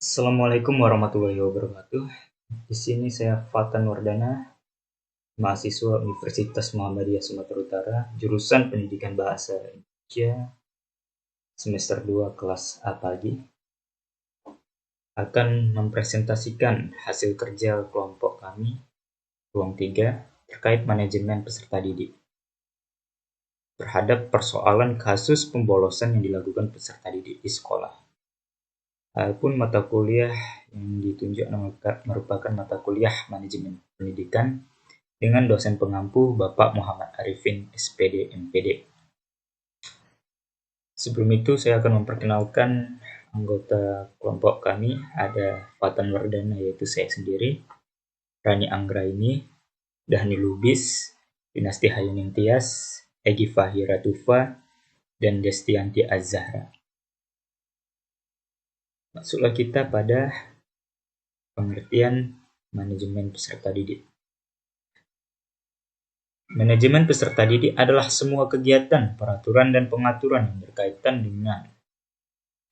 Assalamualaikum warahmatullahi wabarakatuh. Di sini saya Fatan Wardana, mahasiswa Universitas Muhammadiyah Sumatera Utara, jurusan Pendidikan Bahasa Indonesia, semester 2 kelas A pagi, akan mempresentasikan hasil kerja kelompok kami, ruang 3, terkait manajemen peserta didik terhadap persoalan kasus pembolosan yang dilakukan peserta didik di sekolah. Adapun mata kuliah yang ditunjuk merupakan mata kuliah manajemen pendidikan dengan dosen pengampu Bapak Muhammad Arifin, SPD, MPD. Sebelum itu saya akan memperkenalkan anggota kelompok kami. Ada Fatan Wardana, yaitu saya sendiri, Rani Anggraini, Dahni Lubis, Dinasti Hayuning Tias, Egi Fahira Tufa, dan Destianti Az-Zahra. Masuklah kita pada pengertian manajemen peserta didik. Manajemen peserta didik adalah semua kegiatan, peraturan, dan pengaturan yang berkaitan dengan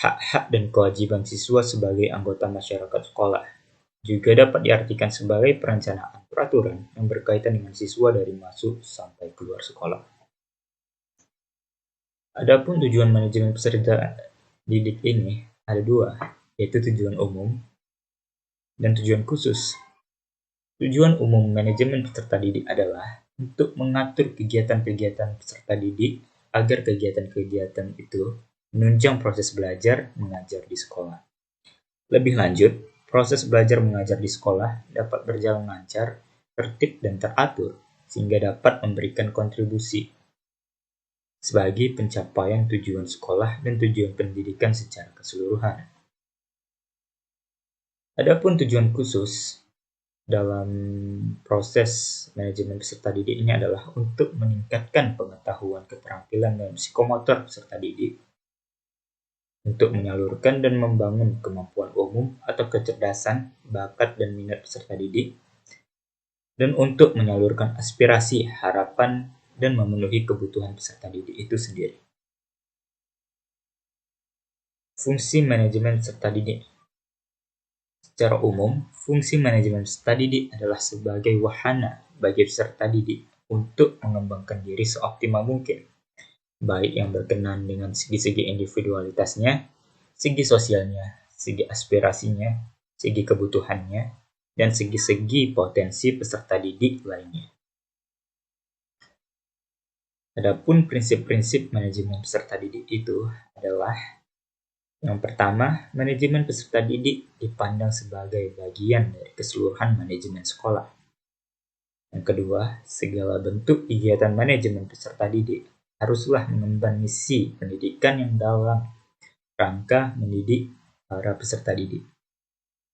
hak-hak dan kewajiban siswa sebagai anggota masyarakat sekolah. Juga dapat diartikan sebagai perencanaan peraturan yang berkaitan dengan siswa dari masuk sampai keluar sekolah. Adapun tujuan manajemen peserta didik ini ada dua, yaitu tujuan umum dan tujuan khusus. Tujuan umum manajemen peserta didik adalah untuk mengatur kegiatan-kegiatan peserta didik agar kegiatan-kegiatan itu menunjang proses belajar mengajar di sekolah. Lebih lanjut, proses belajar mengajar di sekolah dapat berjalan lancar, tertib, dan teratur sehingga dapat memberikan kontribusi sebagai pencapaian tujuan sekolah dan tujuan pendidikan secara keseluruhan. Adapun tujuan khusus dalam proses manajemen peserta didik ini adalah untuk meningkatkan pengetahuan, keterampilan, dan psikomotor peserta didik, untuk menyalurkan dan membangun kemampuan umum atau kecerdasan, bakat, dan minat peserta didik, dan untuk menyalurkan aspirasi, harapan, dan memenuhi kebutuhan peserta didik itu sendiri. Fungsi manajemen peserta didik. Secara umum, fungsi manajemen peserta didik adalah sebagai wahana bagi peserta didik untuk mengembangkan diri seoptimal mungkin, baik yang berkenan dengan segi-segi individualitasnya, segi sosialnya, segi aspirasinya, segi kebutuhannya, dan segi-segi potensi peserta didik lainnya. Adapun prinsip-prinsip manajemen peserta didik itu adalah: yang pertama, manajemen peserta didik dipandang sebagai bagian dari keseluruhan manajemen sekolah. Yang kedua, segala bentuk kegiatan manajemen peserta didik haruslah mengemban misi pendidikan yang dalam rangka mendidik para peserta didik.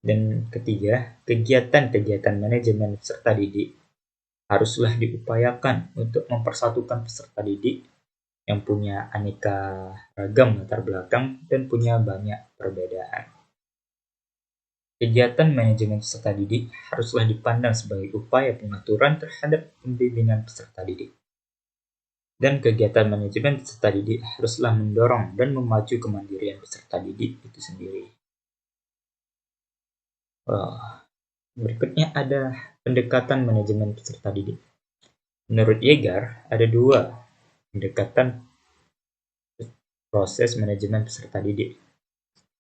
Dan ketiga, kegiatan-kegiatan manajemen peserta didik haruslah diupayakan untuk mempersatukan peserta didik yang punya aneka ragam latar belakang dan punya banyak perbedaan. Kegiatan manajemen peserta didik haruslah dipandang sebagai upaya pengaturan terhadap pembimbingan peserta didik. Dan kegiatan manajemen peserta didik haruslah mendorong dan memacu kemandirian peserta didik itu sendiri. Berikutnya ada pendekatan manajemen peserta didik. Menurut Yeager, ada dua pendekatan proses manajemen peserta didik.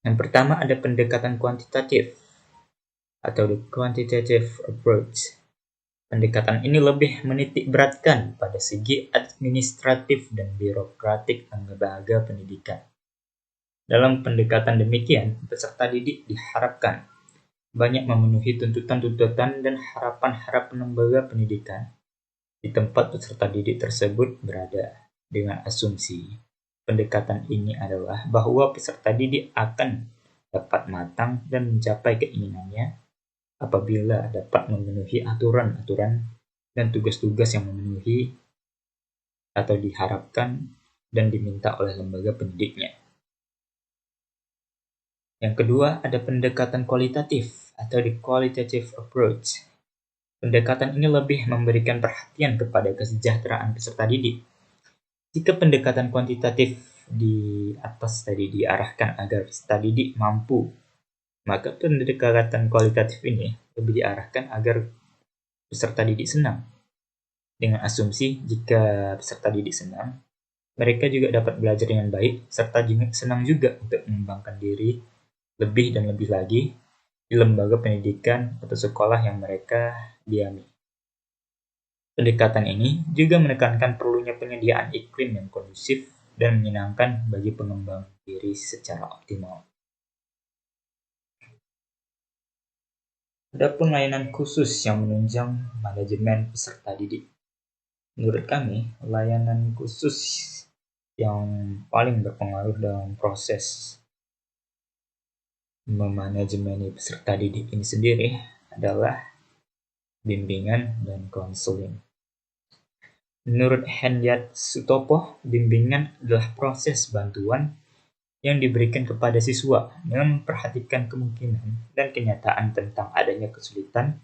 Yang pertama ada pendekatan kuantitatif atau the quantitative approach. Pendekatan ini lebih menitik beratkan pada segi administratif dan birokratik lembaga pendidikan. Dalam pendekatan demikian, peserta didik diharapkan banyak memenuhi tuntutan-tuntutan dan harapan-harapan lembaga pendidikan di tempat peserta didik tersebut berada, dengan asumsi pendekatan ini adalah bahwa peserta didik akan dapat matang dan mencapai keinginannya apabila dapat memenuhi aturan-aturan dan tugas-tugas yang memenuhi atau diharapkan dan diminta oleh lembaga pendidiknya. Yang kedua, ada pendekatan kualitatif atau the qualitative approach. Pendekatan ini lebih memberikan perhatian kepada kesejahteraan peserta didik. Jika pendekatan kuantitatif di atas tadi diarahkan agar peserta didik mampu Maka pendekatan kualitatif ini lebih diarahkan agar peserta didik senang. Dengan asumsi jika peserta didik senang, mereka juga dapat belajar dengan baik, serta juga senang juga untuk mengembangkan diri lebih dan lebih lagi di lembaga pendidikan atau sekolah yang mereka diami. Pendekatan ini juga menekankan perlunya penyediaan iklim yang kondusif dan menyenangkan bagi pengembang diri secara optimal. Adapun layanan khusus yang menunjang manajemen peserta didik. Menurut kami, layanan khusus yang paling berpengaruh dalam proses memanajemeni peserta didik ini sendiri adalah bimbingan dan konseling. Menurut Hendyat Sutopo, bimbingan adalah proses bantuan yang diberikan kepada siswa dengan memperhatikan kemungkinan dan kenyataan tentang adanya kesulitan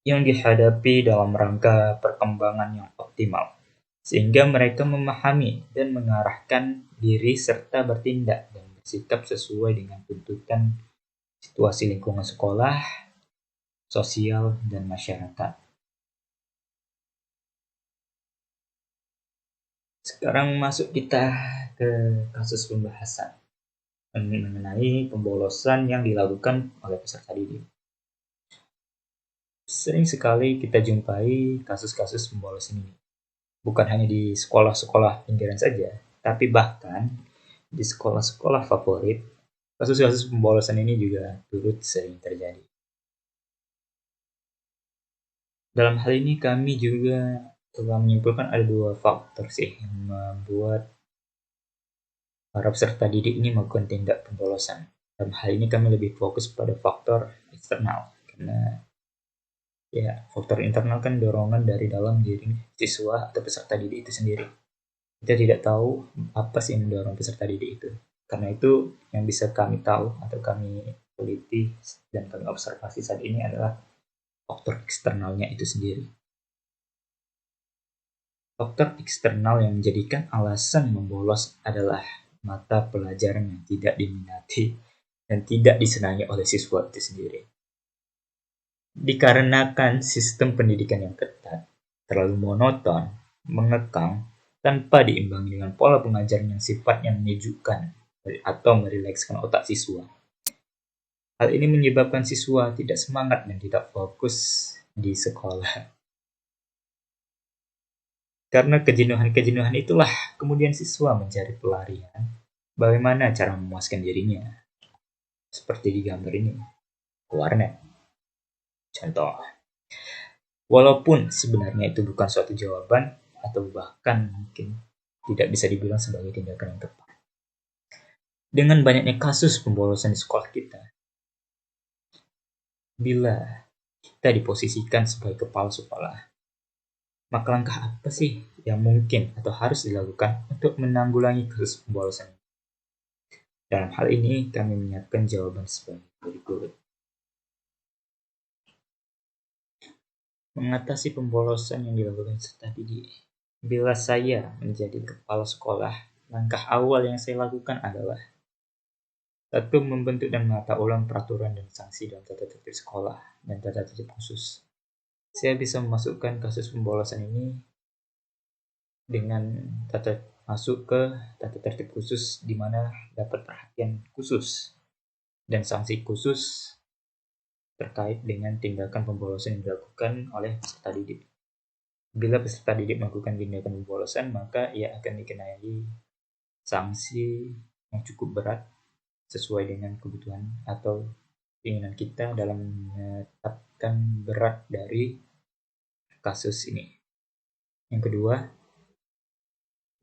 yang dihadapi dalam rangka perkembangan yang optimal, sehingga mereka memahami dan mengarahkan diri serta bertindak dan bersikap sesuai dengan tuntutan situasi lingkungan sekolah, sosial, dan masyarakat. Sekarang masuk kita ke kasus pembahasan mengenai pembolosan yang dilakukan oleh peserta didik. Sering sekali kita jumpai kasus-kasus pembolosan ini. Bukan hanya di sekolah-sekolah pinggiran saja, tapi bahkan di sekolah-sekolah favorit, kasus-kasus pembolosan ini juga turut sering terjadi. Dalam hal ini kami juga telah menyimpulkan ada dua faktor sih yang membuat para peserta didik ini melakukan tindak pembolosan. Dalam hal ini kami lebih fokus pada faktor eksternal, karena ya faktor internal kan dorongan dari dalam diri siswa atau peserta didik itu sendiri. Kita tidak tahu apa sih yang mendorong peserta didik itu. Karena itu yang bisa kami tahu atau kami teliti dan kami observasi saat ini adalah faktor eksternalnya itu sendiri. Faktor eksternal yang menjadikan alasan membolos adalah mata pelajaran yang tidak diminati dan tidak disenangi oleh siswa itu sendiri. Dikarenakan sistem pendidikan yang ketat, terlalu monoton, mengekang, tanpa diimbangi dengan pola pengajaran yang sifatnya menyejukkan atau merilekskan otak siswa. Hal ini menyebabkan siswa tidak semangat dan tidak fokus di sekolah. Karena kejenuhan-kejenuhan itulah kemudian siswa mencari pelarian bagaimana cara memuaskan dirinya. Seperti di gambar ini, warnet. Contoh. Walaupun sebenarnya itu bukan suatu jawaban atau bahkan mungkin tidak bisa dibilang sebagai tindakan yang tepat. Dengan banyaknya kasus pembolosan di sekolah kita, bila kita diposisikan sebagai kepala sekolah, maka langkah apa sih yang mungkin atau harus dilakukan untuk menanggulangi kasus pembolosan? Dalam hal ini kami menyiapkan jawaban sebagai berikut. Mengatasi pembolosan yang dilakukan peserta didik. Bila saya menjadi kepala sekolah, langkah awal yang saya lakukan adalah satu, membentuk dan menata ulang peraturan dan sanksi dalam tata tertib sekolah dan tata tertib khusus. Saya bisa memasukkan kasus pembolosan ini dengan masuk ke tata tertib khusus di mana dapat perhatian khusus dan sanksi khusus terkait dengan tindakan pembolosan yang dilakukan oleh peserta didik. Bila peserta didik melakukan tindakan pembolosan, maka ia akan dikenai sanksi yang cukup berat sesuai dengan kebutuhan atau keinginan kita dalam menetapkan berat dari kasus ini. Yang kedua,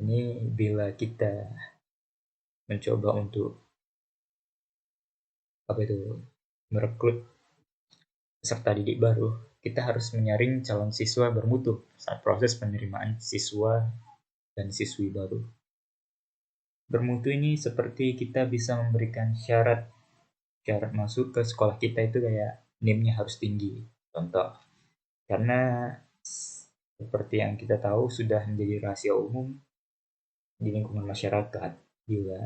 ini bila kita mencoba untuk merekrut peserta didik baru, kita harus menyaring calon siswa bermutu saat proses penerimaan siswa dan siswi baru. Bermutu ini seperti kita bisa memberikan syarat masuk ke sekolah kita itu kayak NIM-nya harus tinggi. Contoh, karena seperti yang kita tahu sudah menjadi rahasia umum di lingkungan masyarakat, bila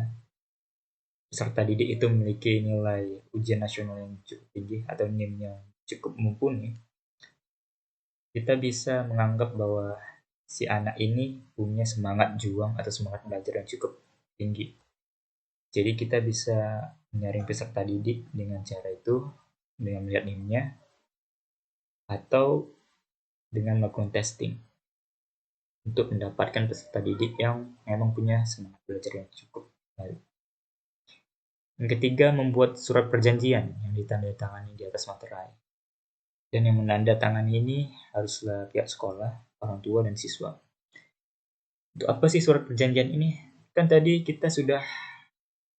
peserta didik itu memiliki nilai ujian nasional yang cukup tinggi atau NIM yang cukup mumpuni, kita bisa menganggap bahwa si anak ini punya semangat juang atau semangat belajar yang cukup tinggi. Jadi kita bisa menyaring peserta didik dengan cara itu, dengan melihat NIM-nya, atau dengan melakukan testing untuk mendapatkan peserta didik yang memang punya semangat belajar yang cukup baik. Yang ketiga, membuat surat perjanjian yang ditandatangani di atas materai. Dan yang menandatangani ini haruslah pihak sekolah, orang tua, dan siswa. Untuk apa sih surat perjanjian ini? Kan tadi kita sudah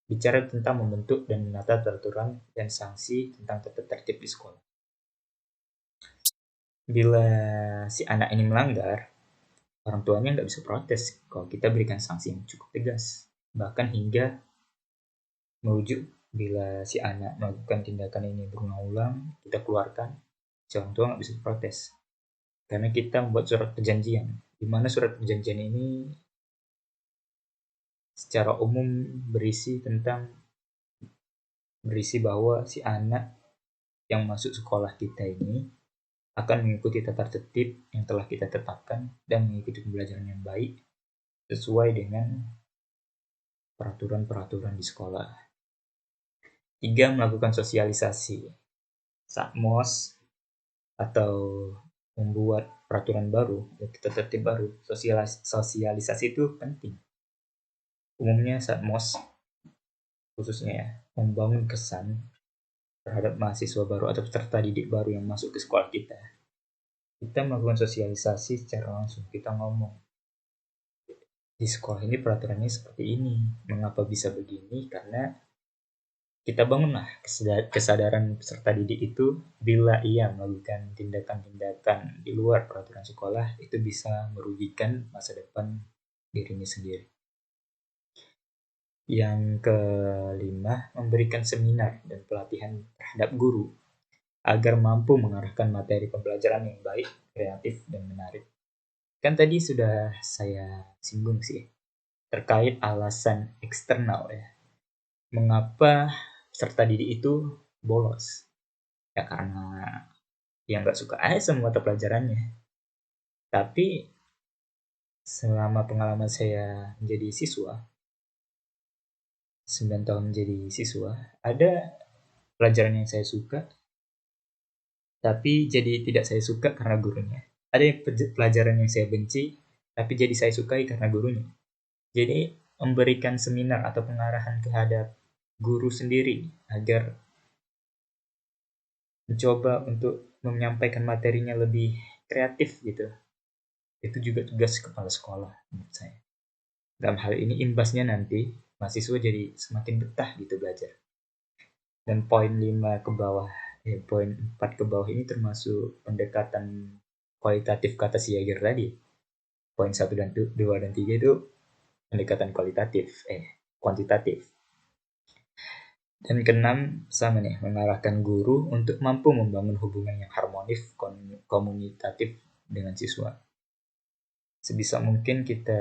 bicara tentang membentuk dan menata peraturan dan sanksi tentang tata tertib di sekolah. Bila si anak ini melanggar, orang tuanya nggak bisa protes kalau kita berikan sanksi yang cukup tegas. Bahkan hingga merujuk bila si anak melakukan tindakan ini berulang-ulang, kita keluarkan, si orang tua nggak bisa protes. Karena kita membuat surat perjanjian, di mana surat perjanjian ini secara umum berisi bahwa si anak yang masuk sekolah kita ini akan mengikuti tata tertib yang telah kita tetapkan dan mengikuti pembelajaran yang baik sesuai dengan peraturan-peraturan di sekolah. 3. Melakukan sosialisasi. Satmos atau membuat peraturan baru, tata tertib baru, sosialisasi itu penting. Umumnya Satmos khususnya ya, membangun kesan terhadap mahasiswa baru atau peserta didik baru yang masuk ke sekolah kita. Kita melakukan sosialisasi secara langsung, kita ngomong, di sekolah ini peraturannya seperti ini. Mengapa bisa begini? Karena kita bangunlah kesadaran peserta didik itu bila ia melakukan tindakan-tindakan di luar peraturan sekolah itu bisa merugikan masa depan dirinya sendiri. Yang kelima, memberikan seminar dan pelatihan terhadap guru agar mampu mengarahkan materi pembelajaran yang baik, kreatif, dan menarik. Kan tadi sudah saya singgung sih terkait alasan eksternal ya. Mengapa peserta didik itu bolos? Ya karena yang nggak suka aja sama mata pelajarannya. Tapi selama pengalaman saya menjadi siswa, 9 tahun menjadi siswa, ada pelajaran yang saya suka, tapi jadi tidak saya suka karena gurunya. Ada pelajaran yang saya benci, tapi jadi saya sukai karena gurunya. Jadi memberikan seminar atau pengarahan terhadap guru sendiri agar mencoba untuk menyampaikan materinya lebih kreatif gitu. Itu juga tugas kepala sekolah menurut saya. Dalam hal ini imbasnya nanti mahasiswa jadi semakin betah gitu belajar. Dan poin 5 ke bawah, poin 4 ke bawah ini termasuk pendekatan kualitatif kata si Jaeger tadi. Poin 1 dan 2 dan 3 itu pendekatan kuantitatif. Dan keenam sama nih, mengarahkan guru untuk mampu membangun hubungan yang harmonis komunitatif dengan siswa. Sebisa mungkin kita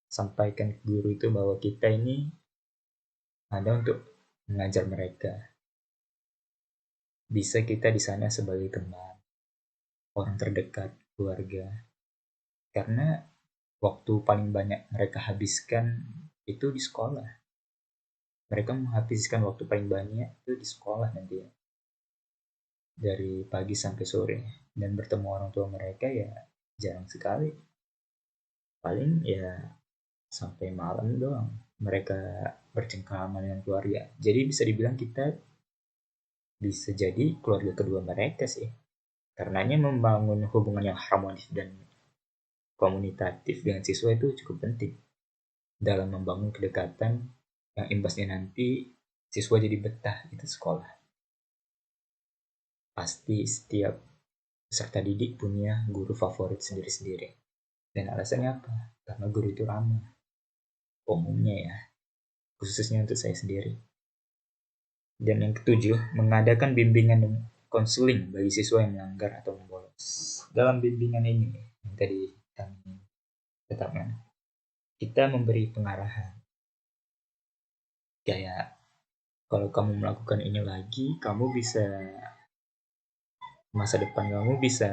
sampaikan ke guru itu bahwa kita ini ada untuk mengajar mereka. Bisa kita di sana sebagai teman, orang terdekat, keluarga. Karena waktu paling banyak mereka habiskan itu di sekolah. Mereka menghabiskan waktu paling banyak itu di sekolah nanti ya. Dari pagi sampai sore. Dan bertemu orang tua mereka ya jarang sekali. Paling ya sampai malam doang mereka bercengkrama dengan keluarga. Jadi bisa dibilang kita bisa jadi keluarga kedua mereka sih. Karenanya membangun hubungan yang harmonis dan komunitatif dengan siswa itu cukup penting dalam membangun kedekatan yang imbasnya nanti siswa jadi betah itu sekolah. Pasti setiap peserta didik punya guru favorit sendiri-sendiri. Dan alasannya apa? Karena guru itu ramah. Umumnya ya, khususnya untuk saya sendiri. Dan yang ketujuh, mengadakan bimbingan dan konseling bagi siswa yang melanggar atau membolos. Dalam bimbingan ini, yang tadi kami tetapkan, kita memberi pengarahan Kayak kalau kamu melakukan ini lagi, masa depan kamu bisa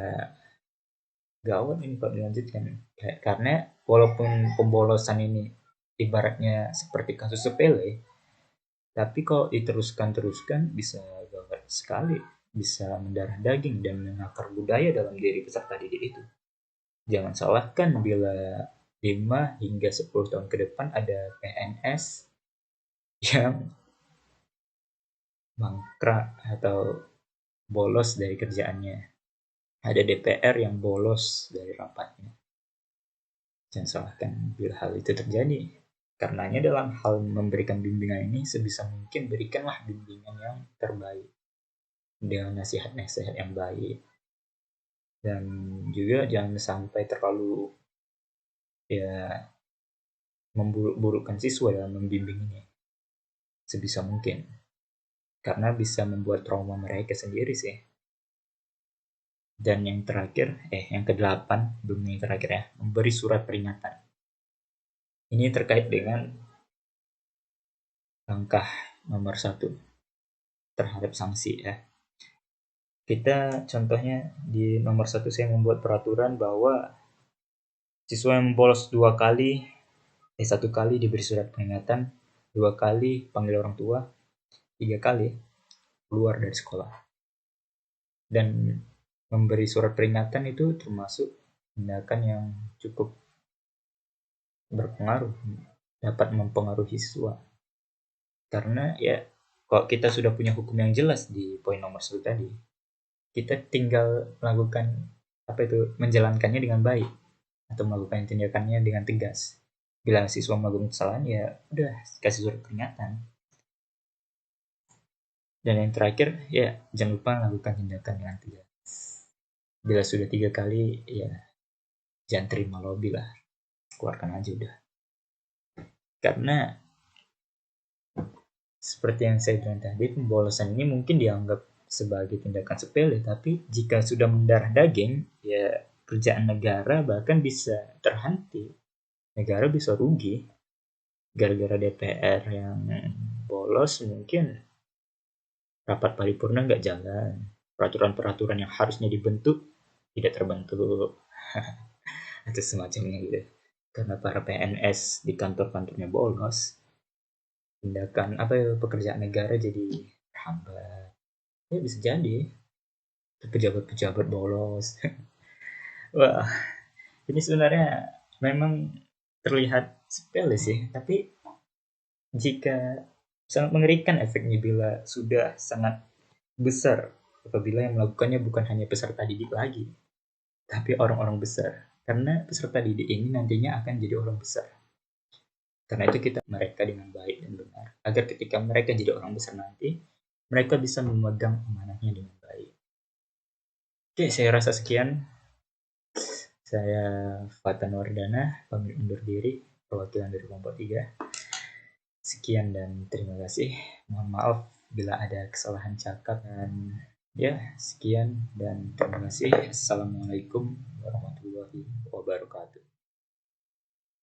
gawat ini kalau dilanjutkan. Karena walaupun pembolosan ini ibaratnya seperti kasus sepele, tapi kalau diteruskan bisa gawat sekali, bisa mendarah daging dan mengakar budaya dalam diri peserta didik itu. Jangan salahkan bila 5 hingga 10 tahun ke depan ada PNS yang mangkrak atau bolos dari kerjaannya. Ada DPR yang bolos dari rapatnya. Jangan salahkan bila hal itu terjadi. Karenanya dalam hal memberikan bimbingan ini sebisa mungkin berikanlah bimbingan yang terbaik dengan nasihat-nasihat yang baik, dan juga jangan sampai terlalu memburuk-burukkan siswa dalam membimbing ini sebisa mungkin, karena bisa membuat trauma mereka sendiri sih. Dan yang terakhir, yang ke-8, belum yang terakhir ya, memberi surat peringatan. Ini terkait dengan langkah nomor 1 terhadap sanksi ya. Kita contohnya di nomor 1 saya membuat peraturan bahwa siswa yang bolos 1 kali diberi surat peringatan, 2 kali panggil orang tua, 3 kali keluar dari sekolah. Dan memberi surat peringatan itu termasuk tindakan yang cukup berpengaruh, dapat mempengaruhi siswa. Karena ya kalau kita sudah punya hukum yang jelas di poin nomor 1 tadi, kita tinggal melakukan menjalankannya dengan baik atau melakukan tindakannya dengan tegas. Bila siswa melakukan kesalahan, ya udah kasih surat peringatan. Dan yang terakhir, ya jangan lupa melakukan tindakan dengan tegas. Bila sudah 3 kali, ya jangan terima lobby lah, keluarkan aja udah. Karena seperti yang saya bilang tadi, pembolosan ini mungkin dianggap sebagai tindakan sepele, tapi jika sudah mendarah daging, ya kerjaan negara bahkan bisa terhenti. Negara bisa rugi gara-gara DPR yang bolos, mungkin rapat paripurna nggak jalan, peraturan-peraturan yang harusnya dibentuk tidak terbentuk atau semacamnya gitu, karena para PNS di kantor-kantornya bolos. Tindakan pekerjaan negara jadi hambat, ya bisa jadi pejabat-pejabat bolos. Wah, ini sebenarnya memang terlihat sepele sih, tapi jika sangat mengerikan efeknya bila sudah sangat besar, apabila yang melakukannya bukan hanya peserta didik lagi, tapi orang-orang besar. Karena peserta didik ini nantinya akan jadi orang besar. Karena itu kita mereka dengan baik dan benar, agar ketika mereka jadi orang besar nanti, mereka bisa memegang amanahnya dengan baik. Oke, saya rasa sekian. Saya Fatan Wardana, pamit undur diri, perwakilan dari kelompok 3. Sekian dan terima kasih. Mohon maaf bila ada kesalahan cakap, dan ya sekian dan terima kasih. Assalamualaikum warahmatullahi wabarakatuh.